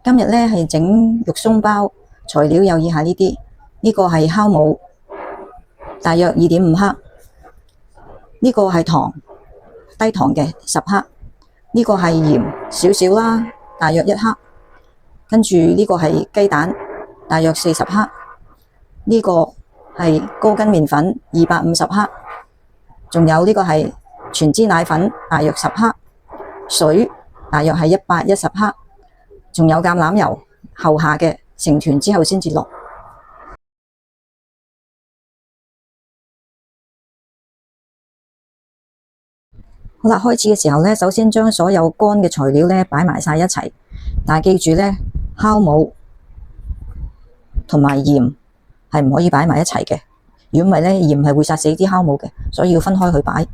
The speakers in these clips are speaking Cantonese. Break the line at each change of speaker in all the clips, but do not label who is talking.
今日咧係整肉鬆包，材料有以下呢啲。呢個係酵母，大約2.5克。呢個係糖，低糖嘅10克。呢個係鹽少少啦，大約1克。跟住呢個係雞蛋，大約40克。呢個係高筋麵粉250克。仲有呢個係全脂奶粉，大約10克。水大約係110克。仲有橄欖油，後下嘅成團之後先至落。好啦，開始嘅時候呢，首先將所有乾嘅材料呢擺埋晒一齊，但係記住呢，酵母同埋鹽係唔可以擺埋一齊嘅，如果唔係呢，鹽係會殺死啲酵母嘅，所以要分開去擺。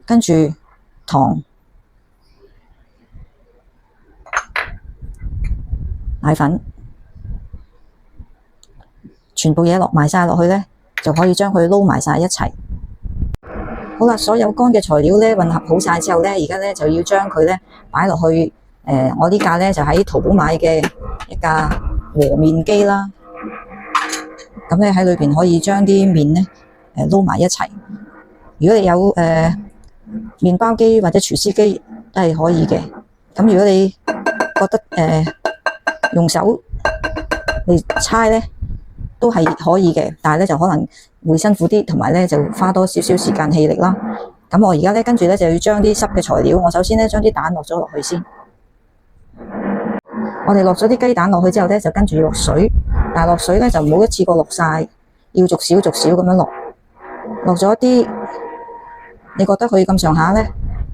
跟住糖、奶粉，全部嘢落埋晒落去呢，就可以將佢撈埋晒一齊。好啦，所有乾嘅材料呢混合好晒之後呢，而家呢就要將佢呢擺落去。我呢架呢就喺淘寶買嘅一架和麵機啦。咁呢喺裏邊可以將啲麵呢撈埋一齊。如果你有麵包機或者廚師機都係可以嘅。咁如果你覺得用手嚟搓呢都係可以嘅，但係呢就可能會辛苦啲，同埋呢就花多少少時間氣力啦。咁我而家呢跟住呢就要將啲濕嘅材料，我首先呢將啲蛋落咗落去先。我哋落咗啲雞蛋落去之後呢，就跟住落水，但係落水呢就唔好一次過落晒，要逐少逐少咁樣落。落咗啲，你覺得佢咁上下呢，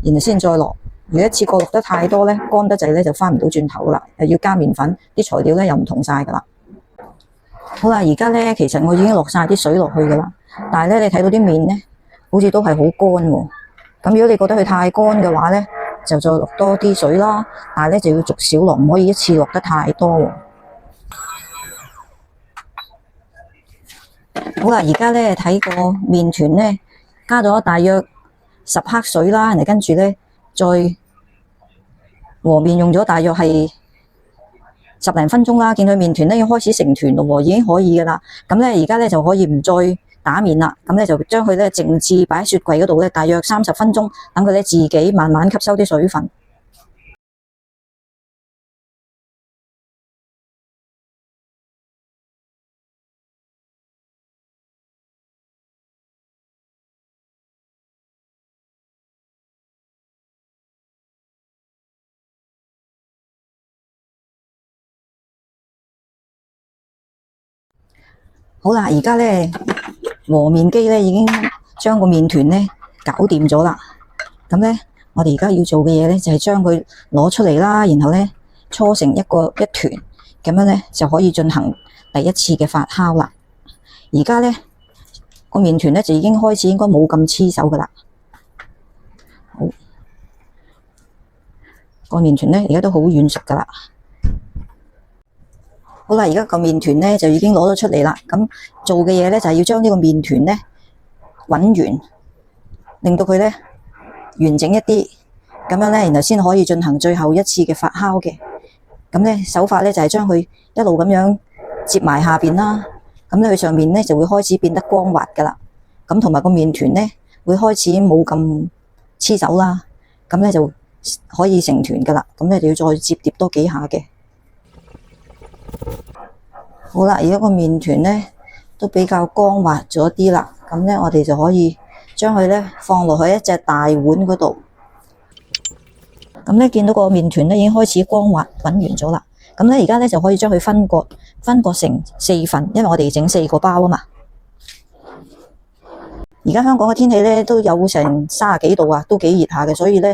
然後先再落。如果一次過落得太多呢，乾得滯呢就翻唔到轉頭啦，又要加麵粉，啲材料呢又唔同晒噶啦。好啦，而家呢其實我已經落晒啲水落去噶啦，但係呢你睇到啲麵呢好似都係好乾喎。咁如果你覺得佢太乾嘅話呢，就再落多啲水啦，但係呢就要逐少落，唔可以一次落得太多喎。好啦，而家呢睇個麵團呢加咗大約10克水啦，然後跟住呢再和麵用咗大約係10零分鐘啦，見佢麵團呢已經開始成團咯，已經可以噶啦。咁呢而家呢就可以唔再打麵啦，咁呢就將佢呢靜置擺喺雪櫃嗰度呢，大約30分鐘，等佢呢自己慢慢吸收啲水分。好啦，而家呢和麵機呢已經將個麵團呢搞掂咗啦。咁呢我哋而家要做嘅嘢呢就係將佢攞出嚟啦，然後呢搓成一團，咁樣呢就可以進行第一次嘅發酵啦。而家呢個麵團呢就已經開始應該冇咁黐手噶啦。好，個麵團呢而家都好軟熟噶啦。好啦，而家個麵團呢就已經攞咗出嚟啦。咁做嘅嘢呢就係要將呢個麵團呢滾圓，令到佢呢完整一啲，咁樣呢然後先可以進行最後一次嘅發酵嘅。咁呢手法呢就係將佢一路咁樣接埋下邊啦，咁呢佢上面呢就會開始變得光滑噶啦。咁同埋個麵團呢會開始冇咁黐手啦，咁呢就可以成團噶啦。咁呢就要再摺疊多幾下嘅。好啦，而家個麵團呢都比較光滑咗啲啦，咁呢我哋就可以將佢呢放落去一隻大碗嗰度。咁呢見到個麵團呢已經開始光滑滾圓咗啦，咁呢而家呢就可以將佢分割成4份，因為我哋整4個包啊嘛。而家香港嘅天氣呢都有成30幾度啊，都幾熱下嘅，所以呢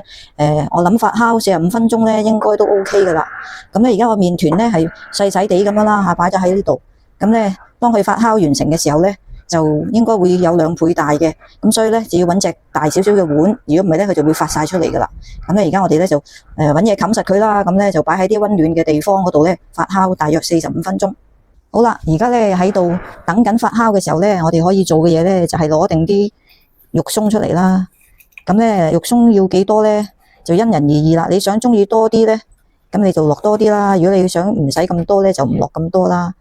我諗發酵45分鐘呢應該都 OK 噶啦。咁呢而家個麵團呢係細細地咁樣啦嚇，擺咗喺呢度。咁呢當佢發酵完成嘅時候呢，就應該會有2倍大嘅，咁所以呢就要揾隻大少少嘅碗，如果唔係呢佢就會發晒出嚟噶啦。咁呢而家我哋呢就揾嘢冚實佢啦，咁呢就擺喺啲溫暖嘅地方嗰度呢發酵大約45分鐘。好啦，而家呢喺度等緊發酵嘅時候呢，我哋可以做嘅嘢呢就係攞定啲肉鬆出嚟啦。咁呢肉鬆要幾多呢？就因人而異啦。你想鍾意多啲呢，咁你就落多啲啦。如果你想唔使咁多咧，就唔落咁多啦。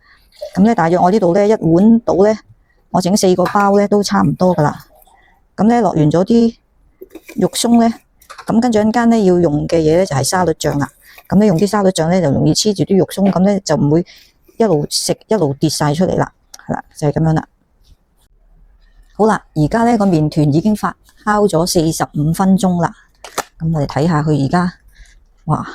咁咧大約我呢度咧一碗到咧，我整4個包咧都差唔多噶啦。咁咧落完咗啲肉鬆咧，咁跟住陣間咧要用嘅嘢咧就係沙律醬啦。咁咧用啲沙律醬咧就容易黐住啲肉鬆，咁咧就唔會一路食一路跌晒出嚟啦。係啦，就係咁樣啦。好啦，而家咧個麵團已經發酵咗45分鐘啦。咁我哋睇下佢而家，哇！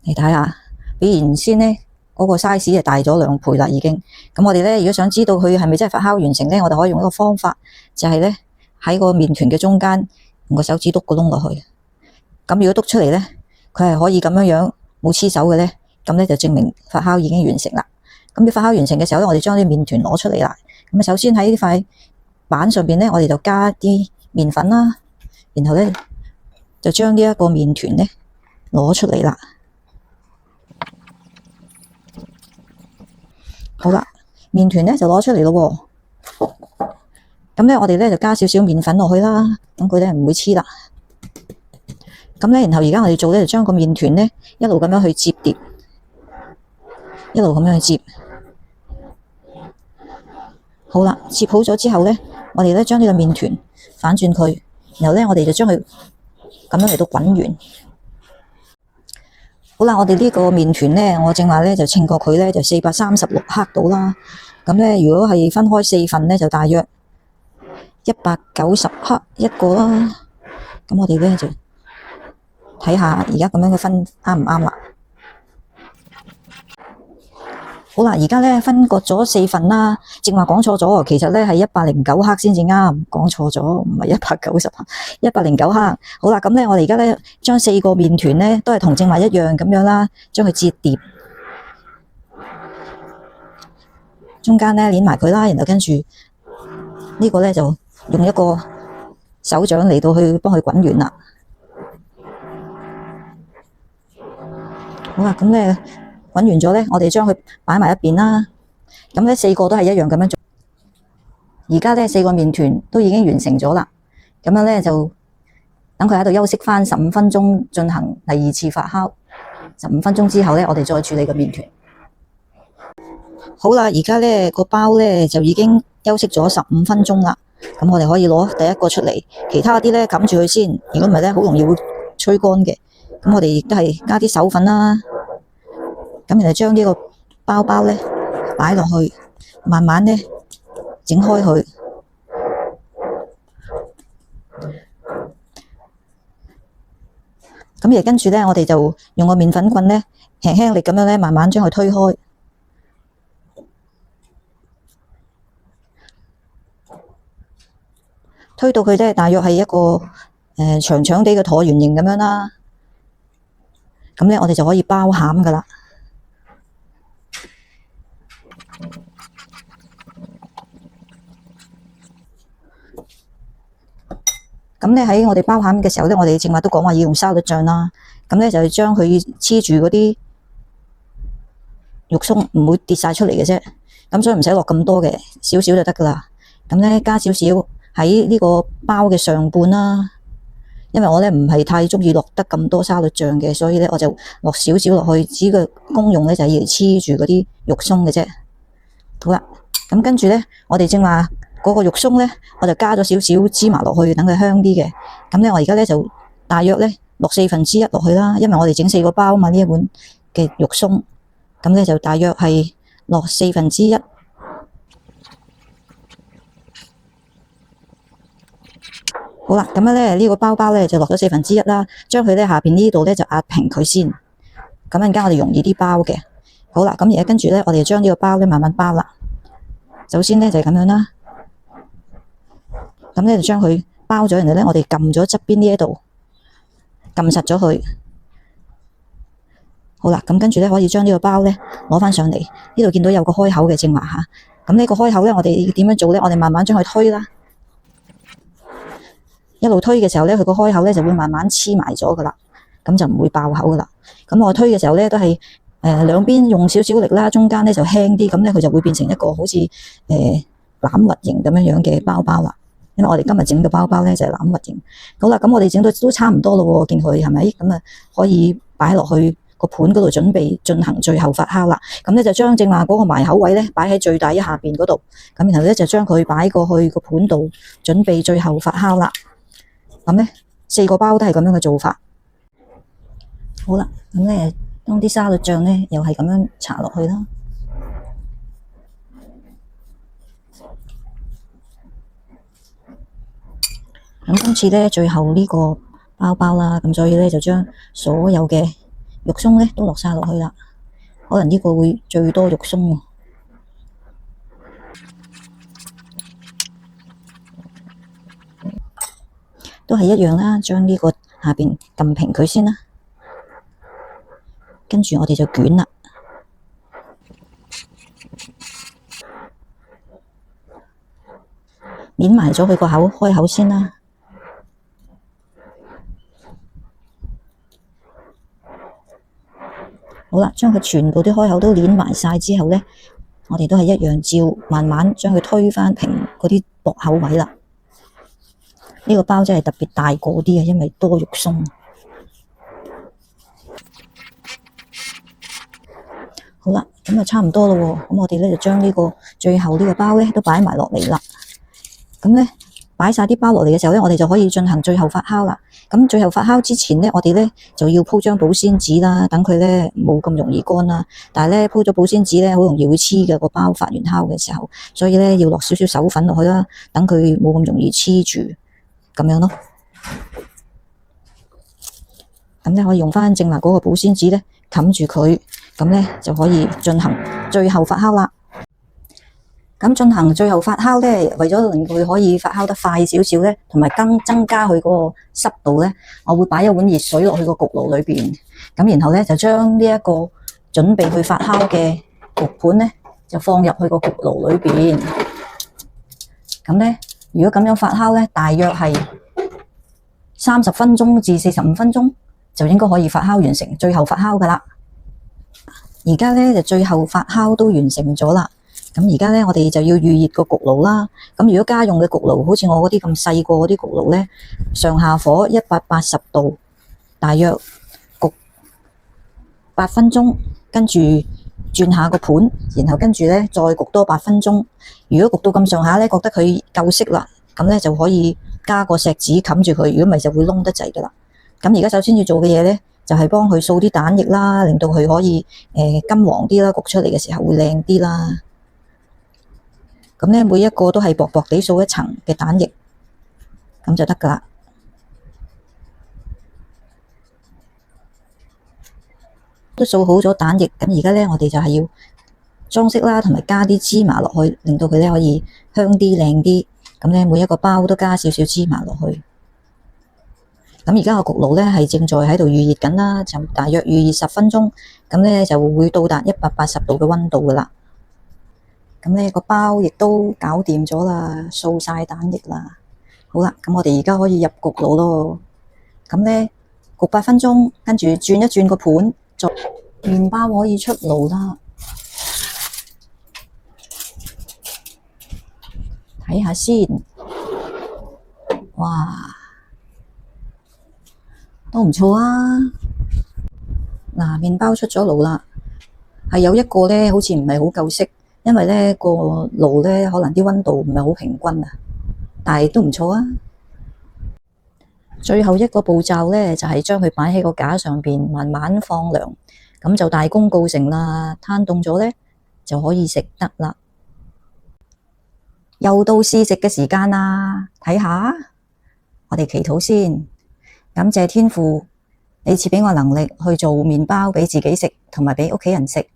你睇下，比原先咧嗰個 size 係大咗2倍啦，已經。咁我哋咧如果想知道佢係咪真係發酵完成咧，我哋可以用一個方法，就係咧喺個麵團嘅中間用個手指篤個窿落去。咁如果篤出嚟咧，佢係可以咁樣樣冇黐手嘅咧，咁咧就證明發酵已經完成啦。咁你發酵完成嘅時候咧，我哋將啲麵團攞出嚟啦。咁首先喺呢塊板上邊咧，我哋就加啲麵粉啦，然後咧就將呢一個麵團咧攞出嚟啦。好啦，麵團咧就攞出嚟咯。咁咧我哋咧就加少少麵粉落去啦，咁佢咧唔會黐啦。咁咧然後而家我哋做咧就將個麵團咧一路咁樣去摺疊，一路咁樣去摺。好啦，摺好咗之後咧，我哋咧將呢個麵團反轉佢，然後咧我哋就將佢咁樣嚟到滾圓。好啦，我哋呢個麵團咧，我正話咧就稱過佢咧就436克到啦。咁咧如果係分開4份咧，就大約190克一個啦。咁我哋咧就睇下而家咁樣嘅分啱唔啱啦。好啦，而家咧分割咗4份啦，正話講錯咗，其實咧係109克先至啱，講錯咗，唔係190克，109克。好啦，咁咧我哋而家咧將4個麵團咧都係同正話一樣咁樣啦，將佢摺疊，中間咧攣埋佢啦，然後跟住呢個咧就用一個手掌嚟到去幫佢滾圓啦。好啦，咁咧滾完咗咧，我哋將佢擺埋一邊啦。咁咧4個都係一樣咁樣做。而家咧4個麵團都已經完成咗啦。咁樣咧就等佢喺度休息返15分鐘，進行第2次發酵。15分鐘之後咧，我哋再處理個麵團。好啦，而家咧個包咧就已經休息咗15分鐘啦。咁我哋可以攞第一個出嚟，其他啲咧冚住佢先。如果唔係咧，好容易會吹乾嘅。咁我哋亦都係加啲手粉啦。咁然後將呢個包咧擺落去，慢慢咧整開佢。咁而跟住咧，我哋就用個麵粉棍咧，輕輕力咁樣咧，慢慢將佢推開。推到佢咧，大約係一個長長地嘅橢圓形咁樣啦。咁咧，我哋就可以包餡噶啦。咁咧喺我哋包餡嘅時候咧，我哋正話都講話要用沙律醬啦。咁咧就將佢黐住嗰啲肉鬆，唔會跌晒出嚟嘅啫。咁所以唔使落咁多嘅，少少就得噶啦。咁咧加少少喺呢個包嘅上半啦。因為我咧唔係太中意落得咁多沙律醬嘅，所以咧我就落少少落去。只嘅功用咧就係要嚟黐住嗰啲肉鬆嘅啫。好啦，咁跟住咧，我哋正話嗰個肉鬆咧，我就加咗少少芝麻落去，等佢香啲嘅。咁咧，我而家咧就大約咧落1/4落去啦，因為我哋整4個包嘛，呢一碗嘅肉鬆，咁咧就大約係落1/4。好啦，咁樣咧呢個包咧就落咗1/4啦，將佢咧下邊呢度咧就壓平佢先，咁陣間我哋容易啲包嘅。好啦，咁而家跟住咧，我哋將呢個包咧慢慢包啦。首先咧就係咁樣啦，咁咧就將佢包咗，然後咧我哋撳咗側邊呢一度，撳實咗佢。好啦，咁跟住咧可以將呢個包咧攞翻上嚟，呢度見到有個開口嘅正話吓。咁呢個開口咧，我哋點樣做咧？我哋慢慢將佢推啦，一路推嘅時候咧，佢個開口咧就會慢慢黐埋咗噶啦，咁就唔會爆口噶啦。咁我推嘅時候咧都係兩邊用少少力啦，中間咧就輕啲，咁咧佢就會變成一個好似欖核形咁樣嘅包啦。因為我哋今日整嘅包咧就係欖核形。好啦，咁我哋整到都差唔多咯，見佢係咪？咁啊可以擺落去個盤嗰度準備進行最後發酵啦。咁咧就將正話嗰個埋口位咧擺喺最底下邊嗰度，咁然後咧就將佢擺過去個盤度準備最後發酵啦。咁咧4個包都係咁樣嘅做法。好啦，咁咧當啲沙律醬咧又係咁樣搽落去啦。咁今次咧最後呢個包啦，咁所以咧就將所有嘅肉鬆咧都落晒落去啦。可能呢個會最多肉鬆喎，都係一樣啦。將呢個下邊撳平佢先啦，跟住我哋就捲啦。捻埋咗佢個口開口先啦。好啦，將佢全部啲開口都捻埋晒之後咧，我哋都係一樣照慢慢將佢推返平嗰啲薄口位啦。呢個包真係特別大個啲啊，因為多肉鬆。好啦，咁就差唔多咯喎。咁我哋咧就將呢個最後呢個包咧都擺埋落嚟啦。咁咧擺晒啲包落嚟嘅時候咧，我哋就可以進行最後發酵啦。咁最後發酵之前咧，我哋咧就要鋪張保鮮紙啦，等佢咧冇咁容易乾啦。但係咧鋪咗保鮮紙咧，好容易會黐嘅，個包發完酵嘅時候，所以咧要落少少手粉落去啦，等佢冇咁容易黐住，咁樣咯。咁咧可以用翻正話嗰個保鮮紙咧冚住佢，咁咧就可以進行最後發酵啦。咁進行最後發酵咧，為咗令佢可以發酵得快少少咧，同埋增加佢嗰個濕度咧，我會擺一碗熱水落去個焗爐裏邊，咁然後咧就將呢一個準備去發酵嘅焗盤咧，就放入去個焗爐裏邊。咁咧，如果咁樣發酵咧，大約係30分鐘至45分鐘，就應該可以發酵完成最後發酵噶啦。而家咧就最後發酵都完成咗啦。咁而家咧，我哋就要預熱個焗爐啦。咁如果家用嘅焗爐，好似我嗰啲咁細個嗰啲焗爐咧，上下火180度，大約焗8分鐘，跟住轉下個盤，然後跟住咧再焗多8分鐘。如果焗到咁上下咧，覺得佢夠色啦，咁咧就可以加個錫紙冚住佢。如果唔係就會燶得滯噶啦。咁而家首先要做嘅嘢咧，就係幫佢掃啲蛋液啦，令到佢可以金黃啲啦，焗出嚟嘅時候會靚啲啦。咁咧，每一個都係薄薄地掃一層嘅蛋液，咁就得噶啦。都掃好咗蛋液，咁而家咧，我哋就係要裝飾啦，同埋加啲芝麻落去，令到佢咧可以香啲、靚啲。咁咧，每一個包都加少少芝麻落去。咁而家個焗爐咧係正在喺度預熱緊啦，就大約預熱10分鐘，咁咧就會到達180度嘅溫度噶啦。咁呢個包亦都搞掂咗啦，掃晒蛋液啦。好啦，咁我哋而家可以入焗爐咯。咁咧焗8分鐘，跟住轉一轉個盤，就麵包可以出爐啦。睇下先，哇，都唔錯啊！嗱，麵包出咗爐啦，係有一個咧，好似唔係好夠色。因為咧個爐咧可能啲溫度唔係好平均啊，但係都唔錯啊。最後一個步驟咧就係將佢擺喺個架上邊慢慢放涼，咁就大功告成啦。攤凍咗咧就可以食得啦。又到試食嘅時間啦，睇下，我哋祈禱先，感謝天父，你賜俾我能力去做麵包俾自己食，同埋俾屋企人食。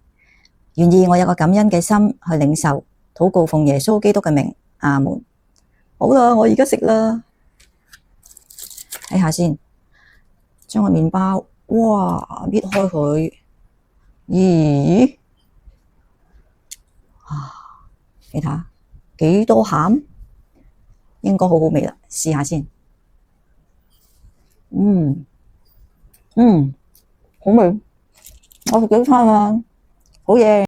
願意我有個感恩嘅心去領受，禱告奉耶穌基督嘅名，阿門。好啦，我而家食啦，睇下先，將個麵包，哇，搣開佢，咦，你睇下幾多餡，應該好好味啦，試下先，好味，我食幾餐啊，好嘢。